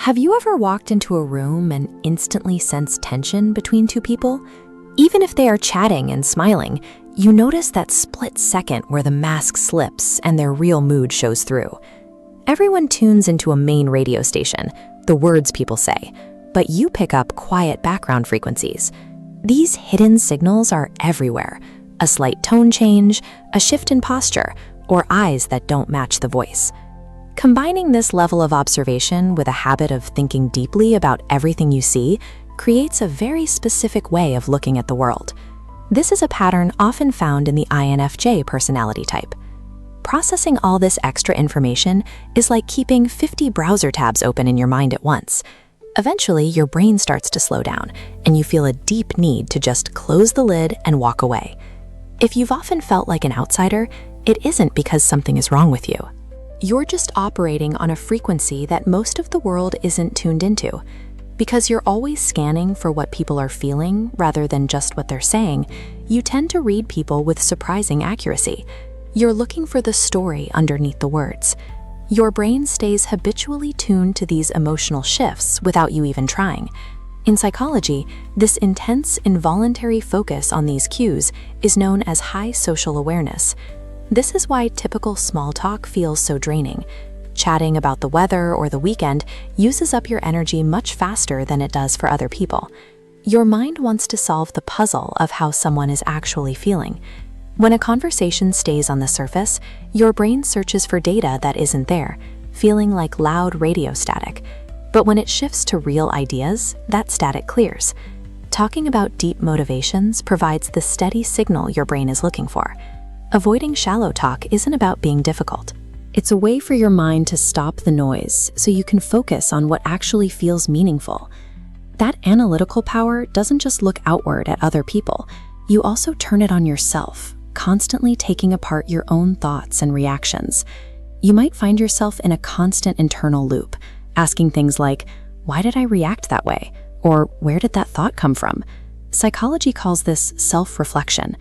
Have you ever walked into a room and instantly sensed tension between two people? Even if they are chatting and smiling, you notice that split second where the mask slips and their real mood shows through. Everyone tunes into a main radio station, the words people say, but you pick up quiet background frequencies. These hidden signals are everywhere. A slight tone change, a shift in posture, or eyes that don't match the voice. Combining this level of observation with a habit of thinking deeply about everything you see creates a very specific way of looking at the world. This is a pattern often found in the INFJ personality type. Processing all this extra information is like keeping 50 browser tabs open in your mind at once. Eventually, your brain starts to slow down, and you feel a deep need to just close the lid and walk away. If you've often felt like an outsider, it isn't because something is wrong with you. You're just operating on a frequency that most of the world isn't tuned into. Because you're always scanning for what people are feeling rather than just what they're saying, you tend to read people with surprising accuracy. You're looking for the story underneath the words. Your brain stays habitually tuned to these emotional shifts without you even trying. In psychology, this intense, involuntary focus on these cues is known as high social awareness. This is why typical small talk feels so draining. Chatting about the weather or the weekend uses up your energy much faster than it does for other people. Your mind wants to solve the puzzle of how someone is actually feeling. When a conversation stays on the surface, your brain searches for data that isn't there, feeling like loud radio static. But when it shifts to real ideas, that static clears. Talking about deep motivations provides the steady signal your brain is looking for. Avoiding shallow talk isn't about being difficult. It's a way for your mind to stop the noise so you can focus on what actually feels meaningful. That analytical power doesn't just look outward at other people. You also turn it on yourself, constantly taking apart your own thoughts and reactions. You might find yourself in a constant internal loop, asking things like, why did I react that way? Or where did that thought come from? Psychology calls this self-reflection.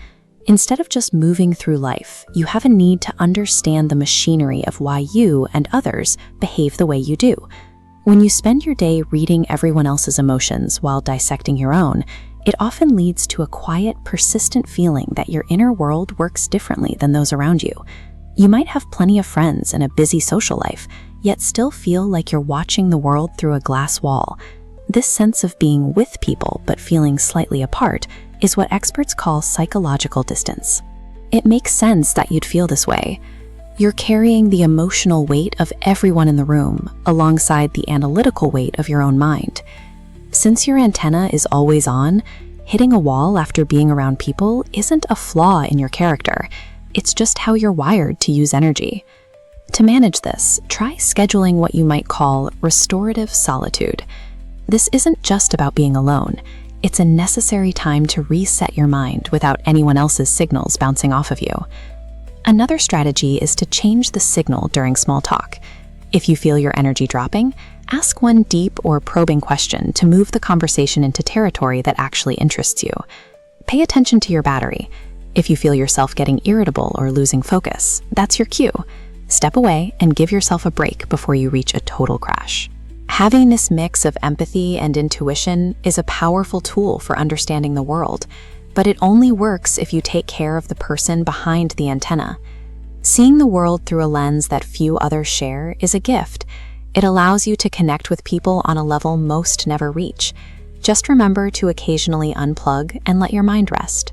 Instead of just moving through life, you have a need to understand the machinery of why you and others behave the way you do. When you spend your day reading everyone else's emotions while dissecting your own, it often leads to a quiet, persistent feeling that your inner world works differently than those around you. You might have plenty of friends and a busy social life, yet still feel like you're watching the world through a glass wall. This sense of being with people but feeling slightly apart is what experts call psychological distance. It makes sense that you'd feel this way. You're carrying the emotional weight of everyone in the room alongside the analytical weight of your own mind. Since your antenna is always on, hitting a wall after being around people isn't a flaw in your character. It's just how you're wired to use energy. To manage this, try scheduling what you might call restorative solitude. This isn't just about being alone. It's a necessary time to reset your mind without anyone else's signals bouncing off of you. Another strategy is to change the signal during small talk. If you feel your energy dropping, ask one deep or probing question to move the conversation into territory that actually interests you. Pay attention to your battery. If you feel yourself getting irritable or losing focus, that's your cue. Step away and give yourself a break before you reach a total crash. Having this mix of empathy and intuition is a powerful tool for understanding the world, but it only works if you take care of the person behind the antenna. Seeing the world through a lens that few others share is a gift. It allows you to connect with people on a level most never reach. Just remember to occasionally unplug and let your mind rest.